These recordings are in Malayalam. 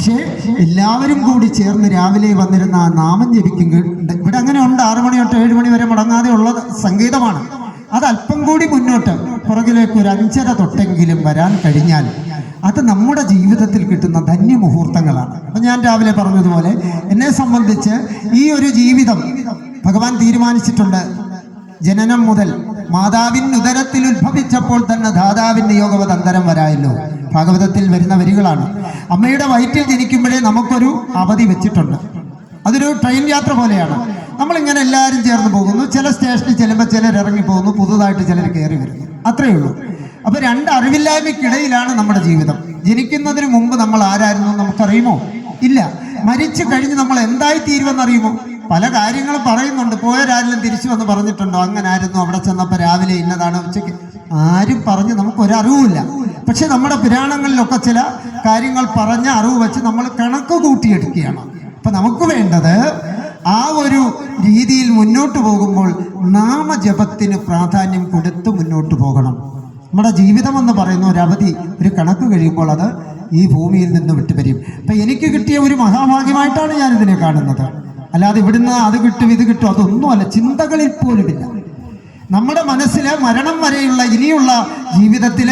പക്ഷേ എല്ലാവരും കൂടി ചേർന്ന് രാവിലെ വന്നിരുന്ന ആ നാമം ജപിക്കുന്നുണ്ട്. ഇവിടെ അങ്ങനെ ഉണ്ട്, 6 മണി തൊട്ട് 7 മണി വരെ മുടങ്ങാതെ ഉള്ള സംഗീതമാണ്. അത് അല്പം കൂടി മുന്നോട്ട് പുറകിലേക്ക് ഒരു 5:30 തൊട്ടെങ്കിലും വരാൻ കഴിഞ്ഞാൽ അത് നമ്മുടെ ജീവിതത്തിൽ കിട്ടുന്ന ധന്യമുഹൂർത്തങ്ങളാണ്. അപ്പം ഞാൻ രാവിലെ പറഞ്ഞതുപോലെ എന്നെ സംബന്ധിച്ച് ഈ ഒരു ജീവിതം ഭഗവാൻ തീരുമാനിച്ചിട്ടുണ്ട്. ജനനം മുതൽ മാതാവിൻ ഉദരത്തിൽ ഉത്ഭവിച്ചപ്പോൾ തന്നെ ധാതാവിൻ്റെ യോഗവത് അന്തരം വരായല്ലോ. ഭാഗവതത്തിൽ വരുന്ന വരികളാണ്. അമ്മയുടെ വയറ്റിൽ ജനിക്കുമ്പോഴേ നമുക്കൊരു അവധി വെച്ചിട്ടുണ്ട്. അതൊരു ട്രെയിൻ യാത്ര പോലെയാണ്. നമ്മളിങ്ങനെ എല്ലാവരും ചേർന്ന് പോകുന്നു. ചില സ്റ്റേഷനിൽ ചെല്ലുമ്പോൾ ചിലർ ഇറങ്ങിപ്പോകുന്നു, പുതുതായിട്ട് ചിലർ കയറി വരുന്നു, അത്രയേ ഉള്ളൂ. അപ്പോൾ 2 അറിവില്ലായ്മയ്ക്കിടയിലാണ് നമ്മുടെ ജീവിതം. ജനിക്കുന്നതിന് മുമ്പ് നമ്മൾ ആരായിരുന്നു നമുക്കറിയുമോ? ഇല്ല. മരിച്ചു കഴിഞ്ഞ് നമ്മൾ എന്തായി തീരുമെന്നറിയുമോ? പല കാര്യങ്ങളും പറയുന്നുണ്ട്. പോയവരാരെങ്കിലും തിരിച്ചു വന്ന് പറഞ്ഞിട്ടുണ്ടോ അങ്ങനെ ആയിരുന്നു, അവിടെ ചെന്നപ്പോൾ രാവിലെ ഇന്നതാണ്, ഉച്ചയ്ക്ക് ആരും പറഞ്ഞ് നമുക്കൊരറിവുമില്ല. പക്ഷെ നമ്മുടെ പുരാണങ്ങളിലൊക്കെ ചില കാര്യങ്ങൾ പറഞ്ഞ അറിവ് വെച്ച് നമ്മൾ കണക്ക് കൂട്ടിയെടുക്കുകയാണ്. അപ്പം നമുക്ക് വേണ്ടത് ആ ഒരു രീതിയിൽ മുന്നോട്ട് പോകുമ്പോൾ നാമജപത്തിന് പ്രാധാന്യം കൊടുത്ത് മുന്നോട്ട് പോകണം. നമ്മുടെ ജീവിതം എന്ന് പറയുന്ന ഒരു അവധി, ഒരു കണക്ക് കഴിയുമ്പോൾ അത് ഈ ഭൂമിയിൽ നിന്ന് വിട്ടുവരും. അപ്പം എനിക്ക് കിട്ടിയ ഒരു മഹാഭാഗ്യമായിട്ടാണ് ഞാനിതിനെ കാണുന്നത്. അല്ലാതെ ഇവിടുന്ന് അത് കിട്ടും ഇത് കിട്ടും അതൊന്നുമല്ല, ചിന്തകളിൽ പോലുമില്ല. നമ്മുടെ മനസ്സിൽ മരണം വരെയുള്ള ഇനിയുള്ള ജീവിതത്തിൽ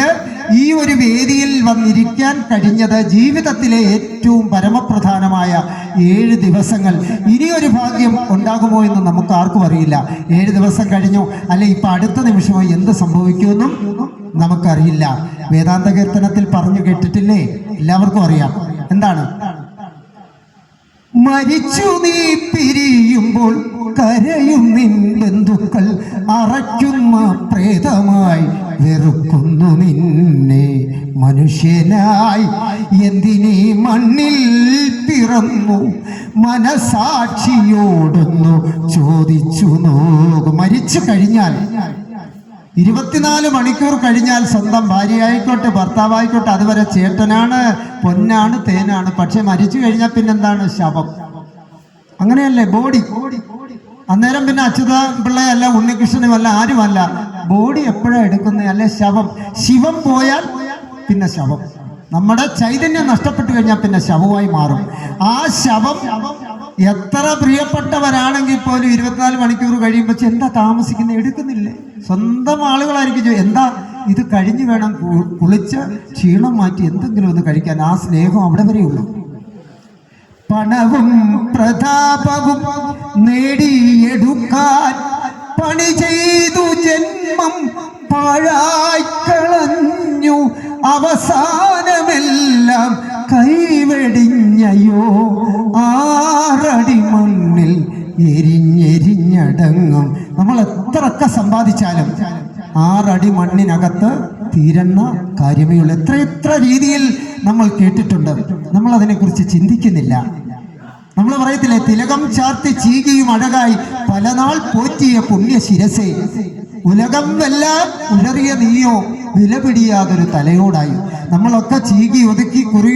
ഈ ഒരു വേദിയിൽ വന്നിരിക്കാൻ കഴിഞ്ഞത് ജീവിതത്തിലെ ഏറ്റവും പരമപ്രധാനമായ 7 ദിവസങ്ങൾ. ഇനിയൊരു ഭാഗ്യം ഉണ്ടാകുമോ എന്ന് നമുക്ക് ആർക്കും അറിയില്ല. 7 ദിവസം കഴിഞ്ഞു അല്ലെ ഇപ്പം അടുത്ത നിമിഷമോ എന്ത് സംഭവിക്കുമെന്നും നമുക്കറിയില്ല. വേദാന്ത കീർത്തനത്തിൽ പറഞ്ഞു കേട്ടിട്ടില്ലേ? എല്ലാവർക്കും അറിയാം. എന്താണ്? മരിച്ചു നീ പിരിയുമ്പോൾ കരയും നിൻ ബന്ധുക്കൾ, അറയ്ക്കുന്ന പ്രേതമായി വെറുക്കുന്നു നിന്നെ മനുഷ്യനായി. എന്തിനീ മണ്ണിൽ പിറന്നു മനസാക്ഷിയോടൊന്നു ചോദിച്ചു നോക്കും. മരിച്ചു കഴിഞ്ഞാൽ 24 മണിക്കൂർ കഴിഞ്ഞാൽ സ്വന്തം ഭാര്യയായിക്കോട്ടെ ഭർത്താവായിക്കോട്ടെ അതുവരെ ചേട്ടനാണ്, പൊന്നാണ്, തേനാണ്. പക്ഷെ മരിച്ചു കഴിഞ്ഞാൽ പിന്നെന്താണ്? ശവം. അങ്ങനെയല്ലേ? ബോഡി. അന്നേരം പിന്നെ അച്യുത പിള്ളയല്ല, ഉണ്ണികൃഷ്ണനുമല്ല, ആരുമല്ല. ബോഡി എപ്പോഴാണ് എടുക്കുന്നത്? അല്ലെ ശവം. ശിവം പോയാൽ പിന്നെ ശവം. നമ്മുടെ ചൈതന്യം നഷ്ടപ്പെട്ടു കഴിഞ്ഞാൽ പിന്നെ ശവമായി മാറും. ആ ശവം എത്ര പ്രിയപ്പെട്ടവരാണെങ്കിൽ പോലും 24 മണിക്കൂർ കഴിയുമ്പോൾ എന്താ താമസിക്കുന്നത്? എടുക്കുന്നില്ലേ? സ്വന്തം ആളുകളായിരിക്കും. എന്താ ഇത് കഴിഞ്ഞു വേണം കുളിച്ച് ക്ഷീണം മാറ്റി എന്തെങ്കിലും ഒന്ന് കഴിക്കാൻ. ആ സ്നേഹം അവിടെ വരെയുള്ളൂ. പണവും പ്രതാപവും നേടിയെടുക്കാൻ പണി ചെയ്തു ജന്മം പാഴായി കളഞ്ഞു, അവസാനമെല്ലാം കൈവെടിഞ്ഞയോ 6 അടി മണ്ണിൽ എരിഞ്ഞെരിഞ്ഞടങ്ങും. നമ്മൾ എത്രയൊക്കെ സമ്പാദിച്ചാലും 6 അടി മണ്ണിനകത്ത് തീരുന്ന കാര്യമേ ഉള്ളൂ. എത്ര രീതിയിൽ നമ്മൾ കേട്ടിട്ടുണ്ട്. നമ്മൾ അതിനെക്കുറിച്ച് ചിന്തിക്കുന്നില്ല. നമ്മൾ പറയത്തില്ലേ, തിലകം ചാർത്തി ചീകിയും അഴകായി പലനാൾ പോറ്റിയ പുണ്യ ശിരസേ, ഉലകം വെല്ലാൻ ഉഴറിയ നീയോ വില പിടിയാതൊരു തലയോടായി. നമ്മളൊക്കെ ചീകി ഒതുക്കി കുറി